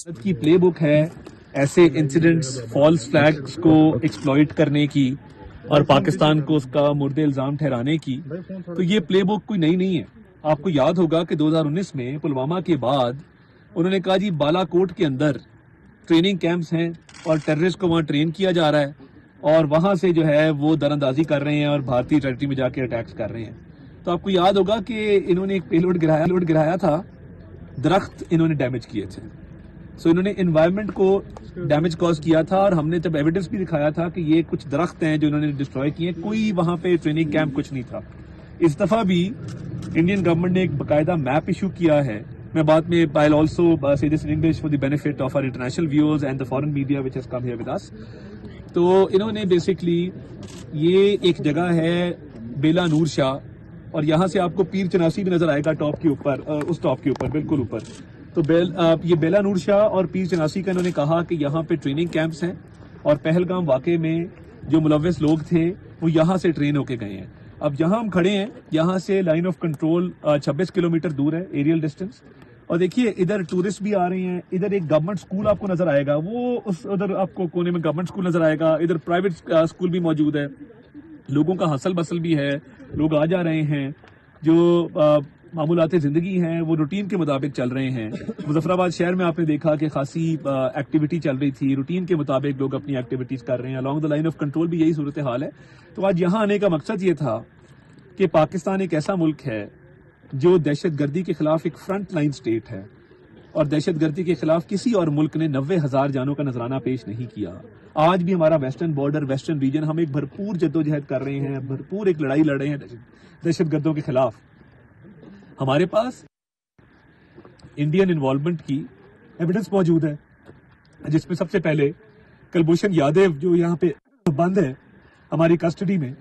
کی پلے بک ہے ایسے انسیڈنٹس فالس فلیگز کو ایکسپلائٹ کرنے کی اور پاکستان کو اس کا مورد الزام ٹھہرانے کی. تو یہ پلے بک کوئی نئی نہیں ہے. آپ کو یاد ہوگا کہ 2019 میں پلوامہ کے بعد انہوں نے کہا جی بالا کوٹ کے اندر ٹریننگ کیمپس ہیں اور ٹیررسٹ کو وہاں ٹرین کیا جا رہا ہے اور وہاں سے جو ہے وہ در اندازی کر رہے ہیں اور بھارتی ٹیریٹری میں جا کے اٹیکس کر رہے ہیں. تو آپ کو یاد ہوگا کہ انہوں نے ایک پیلوڈ گرایا تھا, درخت انہوں نے ڈیمیج کیے تھے. سو انہوں نے انوائرمنٹ کو ڈیمیج کاز کیا تھا اور ہم نے جب ایویڈنس بھی دکھایا تھا کہ یہ کچھ درخت ہیں جو انہوں نے ڈسٹروائے کیے, کوئی وہاں پہ ٹریننگ کیمپ کچھ نہیں تھا. اس دفعہ بھی انڈین گورنمنٹ نے ایک باقاعدہ میپ ایشو کیا ہے. میں بعد میں I'll also say this in English for the benefit of our international viewers and the foreign media which has come here with us. تو انہوں نے بیسکلی یہ ایک جگہ ہے بیلا نور شاہ اور یہاں سے آپ کو پیر چناسی بھی نظر آئے گا ٹاپ کے اوپر, اس ٹاپ کے اوپر بالکل اوپر. تو یہ بیلا نور شاہ اور پیر چناسی کا انہوں نے کہا کہ یہاں پہ ٹریننگ کیمپس ہیں اور پہلگام واقعے میں جو ملوث لوگ تھے وہ یہاں سے ٹرین ہو کے گئے ہیں. اب جہاں ہم کھڑے ہیں یہاں سے لائن آف کنٹرول 26 کلومیٹر دور ہے ایریل ڈسٹینس. اور دیکھیے ادھر ٹورسٹ بھی آ رہے ہیں, ادھر ایک گورنمنٹ اسکول آپ کو نظر آئے گا, وہ ادھر آپ کو کونے میں گورنمنٹ اسکول نظر آئے گا, ادھر پرائیویٹ اسکول بھی موجود ہے, لوگوں کا ہسل بسل بھی ہے, لوگ آ جا رہے ہیں, جو معمولات زندگی ہیں وہ روٹین کے مطابق چل رہے ہیں. مظفر آباد شہر میں آپ نے دیکھا کہ خاصی ایکٹیویٹی چل رہی تھی, روٹین کے مطابق لوگ اپنی ایکٹیویٹیز کر رہے ہیں. along the line of control بھی یہی صورتحال ہے. تو آج یہاں آنے کا مقصد یہ تھا کہ پاکستان ایک ایسا ملک ہے جو دہشت گردی کے خلاف ایک فرنٹ لائن سٹیٹ ہے اور دہشت گردی کے خلاف کسی اور ملک نے 90,000 جانوں کا نذرانہ پیش نہیں کیا. آج بھی ہمارا ویسٹرن بارڈر, ویسٹرن ریجن, ہم ایک بھرپور جدوجہد کر رہے ہیں, بھرپور ایک لڑائی لڑ رہے ہیں دہشت گردوں کے خلاف. ہمارے پاس انڈین انوالومنٹ کی ایویڈنس موجود ہے جس میں سب سے پہلے کلبھوشن یادیو جو یہاں پہ بند ہے ہماری کسٹڈی میں,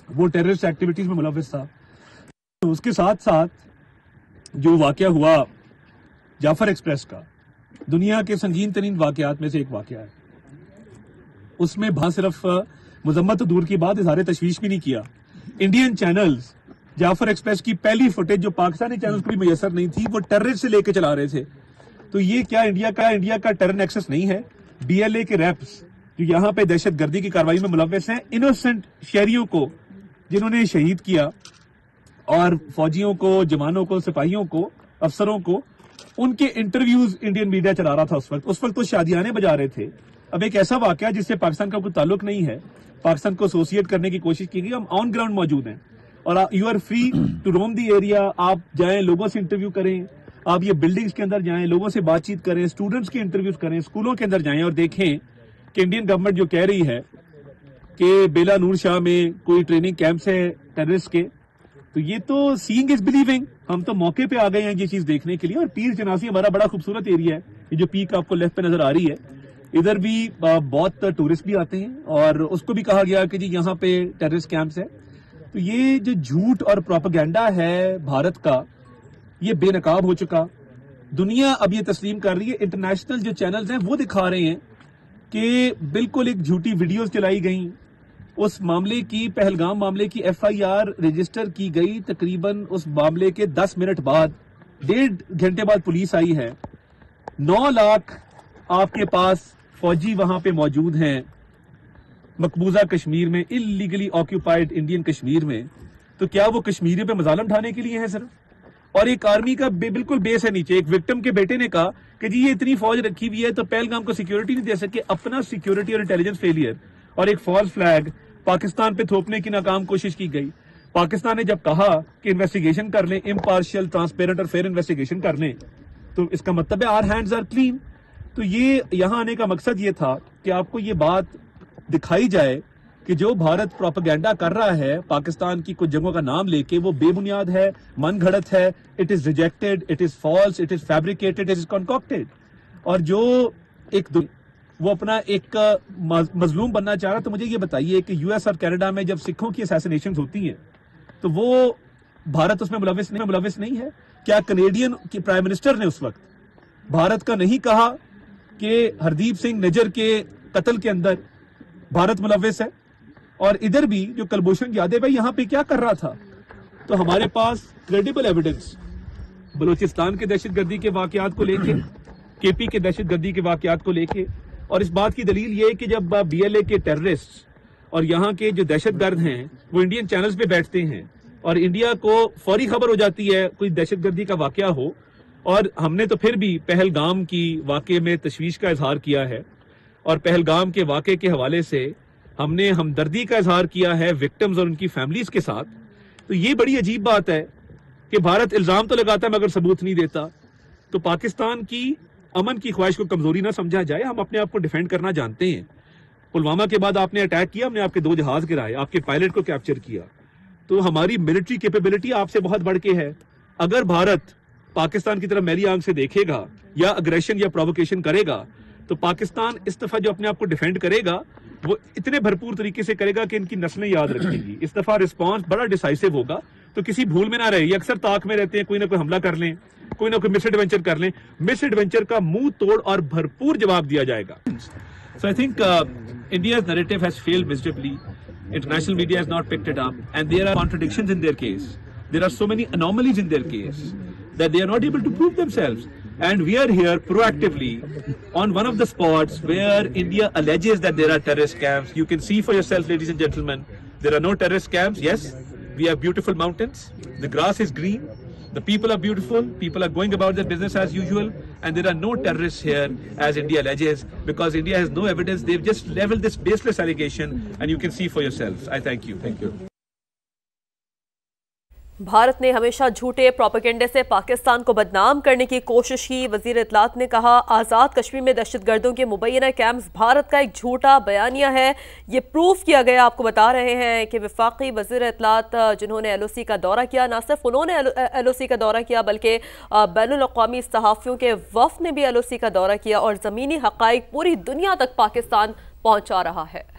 وہ ٹیررسٹ ایکٹیویٹیز میں ملوث تھا. اس کے ساتھ ساتھ جو واقعہ ہوا جعفر ایکسپریس کا, دنیا کے سنگین ترین واقعات میں سے ایک واقعہ ہے. اس میں صرف مذمت دور کی بات, اظہار تشویش بھی نہیں کیا. انڈین چینلز جعفر ایکسپریس کی پہلی فوٹیج جو پاکستانی چینلز کو بھی میسر نہیں تھی وہ ٹیررسٹ سے لے کے چلا رہے تھے. تو یہ کیا انڈیا کا ٹیرر نیکسس نہیں ہے؟ BLA کے ریپس جو یہاں پہ دہشت گردی کی کارروائی میں ملوث ہیں, انوسنٹ شہریوں کو جنہوں نے شہید کیا اور فوجیوں کو, جوانوں کو, سپاہیوں کو, افسروں کو, ان کے انٹرویوز انڈین میڈیا چلا رہا تھا اس وقت تو شادیانے بجا رہے تھے. اب ایک ایسا واقعہ جس سے پاکستان کا کوئی تعلق نہیں ہے, پاکستان کو ایسوسیٹ کرنے کی کوشش کی گئی. ہم آن گراؤنڈ موجود ہیں اور you are free to roam the area. آپ جائیں, لوگوں سے انٹرویو کریں, آپ یہ بلڈنگز کے اندر جائیں, لوگوں سے بات چیت کریں, اسٹوڈنٹس کے انٹرویوز کریں, اسکولوں کے اندر جائیں اور دیکھیں کہ انڈین گورنمنٹ جو کہہ رہی ہے کہ بیلا نور شاہ میں کوئی ٹریننگ کیمپس ہے ٹیررسٹ کے, تو یہ تو سینگ از بلیونگ. ہم تو موقع پہ آ گئے ہیں یہ چیز دیکھنے کے لیے. اور پیر چناسی ہمارا بڑا خوبصورت ایریا ہے, یہ جو پیک آپ کو لیفٹ پہ نظر آ رہی ہے, ادھر بھی بہت ٹورسٹ بھی آتے ہیں اور اس کو بھی کہا گیا کہ جی یہاں پہ ٹیررسٹ کیمپس ہے. تو یہ جو جھوٹ اور پروپیگنڈا ہے بھارت کا, یہ بے نقاب ہو چکا. دنیا اب یہ تسلیم کر رہی ہے, انٹرنیشنل جو چینلز ہیں وہ دکھا رہے ہیں کہ بالکل ایک جھوٹی ویڈیوز چلائی گئیں. اس معاملے کی, پہلگام معاملے کی FIR رجسٹر کی گئی تقریباً اس معاملے کے 10 منٹ بعد, 1.5 گھنٹے بعد پولیس آئی ہے. 9 لاکھ آپ کے پاس فوجی وہاں پہ موجود ہیں مقبوضہ کشمیر میں, انلیگلی آکیوپائڈ انڈین کشمیر میں. تو کیا وہ کشمیریوں پہ مظالم ڈھانے کے لیے ہیں صرف؟ اور ایک آرمی کا بالکل بیس ہے نیچے. ایک وکٹم کے بیٹے نے کہا کہ جی یہ اتنی فوج رکھی ہوئی ہے تو پہلگام کو سیکیورٹی نہیں دے سکے. اپنا سیکیورٹی اور انٹیلیجنس فیلئر اور ایک فالس فلیگ پاکستان پہ تھوپنے کی ناکام کوشش کی گئی. پاکستان نے جب کہا کہ انویسٹیگیشن کر لیں, امپارشل, ٹرانسپیرنٹ اور فیئر انویسٹیگیشن کر لیں, تو اس کا مطلب ہے آر ہینڈز آر کلین. تو یہ یہاں آنے کا مقصد یہ تھا کہ آپ کو یہ بات دکھائی جائے کہ جو بھارت پروپیگنڈا کر رہا ہے پاکستان کی کچھ جگہوں کا نام لے کے, وہ بے بنیاد ہے, من گھڑت ہے. It is rejected, it is false, it is fabricated, it is concocted. اور جو ایک وہ اپنا ایک مظلوم بننا چاہ رہا, تو مجھے یہ بتائیے کہ US اور کینیڈا میں جب سکھوں کی اسیسینیشنز ہوتی ہیں تو وہ بھارت اس میں ملوث نہیں ہے؟ کیا کینیڈین کی پرائم منسٹر نے اس وقت بھارت کا نہیں کہا کہ ہردیپ سنگھ نجر کے قتل کے اندر بھارت ملوث ہے؟ اور ادھر بھی جو کلبھوشن یادیو ہے یہاں پہ کیا کر رہا تھا؟ تو ہمارے پاس کریڈیبل ایویڈنس بلوچستان کے دہشت گردی کے واقعات کو لے کے KP کے دہشت گردی کے واقعات کو لے کے. اور اس بات کی دلیل یہ ہے کہ جب BLA کے ٹیررسٹ اور یہاں کے جو دہشت گرد ہیں وہ انڈین چینلز پہ بیٹھتے ہیں اور انڈیا کو فوری خبر ہو جاتی ہے کوئی دہشت گردی کا واقعہ ہو. اور ہم نے تو پھر بھی پہلگام کی واقعے میں تشویش کا اظہار کیا ہے اور پہلگام کے واقعے کے حوالے سے ہم نے ہمدردی کا اظہار کیا ہے وکٹمز اور ان کی فیملیز کے ساتھ. تو یہ بڑی عجیب بات ہے کہ بھارت الزام تو لگاتا ہے مگر ثبوت نہیں دیتا. تو پاکستان کی امن کی خواہش کو کمزوری نہ سمجھا جائے. ہم اپنے آپ کو ڈیفینڈ کرنا جانتے ہیں. پلوامہ کے بعد آپ نے اٹیک کیا, ہم نے آپ کے 2 جہاز گرائے, آپ کے پائلٹ کو کیپچر کیا. تو ہماری ملٹری کیپیبلٹی آپ سے بہت بڑھ کے ہے. اگر بھارت پاکستان کی طرف میلی آنکھ سے دیکھے گا یا اگریشن یا پرووکیشن کرے گا تو پاکستان اس دفعہ جو اپنے آپ کو ڈیفینڈ کرے گا وہ اتنے بھرپور طریقے سے کرے گا کہ ان کی نسلیں یاد رکھیں گی. اس دفعہ رسپانس بڑا ڈیسائسو ہوگا. تو کسی بھول میں نہ رہے. یہ اکثر طاق میں رہتے ہیں کوئی نہ کوئی حملہ کر لیں, کوئی نہ کوئی مس ایڈونچر کر لیں. مس ایڈونچر کا منہ توڑ اور بھرپور جواب دیا جائے گا. So I think India's narrative has failed miserably. International media has not picked it up, and there are contradictions in their case. There are so many anomalies in their case that they are not able to prove themselves. And we are here proactively on one of the spots where India alleges that there are terrorist camps. You can see for yourself, ladies and gentlemen, there are no terrorist camps. Yes, we have beautiful mountains. The grass is green. The people are beautiful. People are going about their business as usual. And there are no terrorists here, as India alleges, because India has no evidence. They've just leveled this baseless allegation, and you can see for yourselves. I thank you. Thank you. Bharat نے ہمیشہ جھوٹے پروپیگنڈے سے پاکستان کو بدنام کرنے کی کوشش کی. وزیر اطلاعات نے کہا آزاد کشمیر میں دہشت گردوں کے مبینہ کیمپس بھارت کا ایک جھوٹا بیانیہ ہے. یہ پروف کیا گیا. آپ کو بتا رہے ہیں کہ وفاقی وزیر اطلاعات جنہوں نے LOC کا دورہ کیا, نہ صرف انہوں نے LOC کا دورہ کیا بلکہ بین الاقوامی صحافیوں کے وفد نے بھی LOC کا دورہ کیا اور زمینی حقائق پوری دنیا تک پاکستان پہنچا رہا ہے.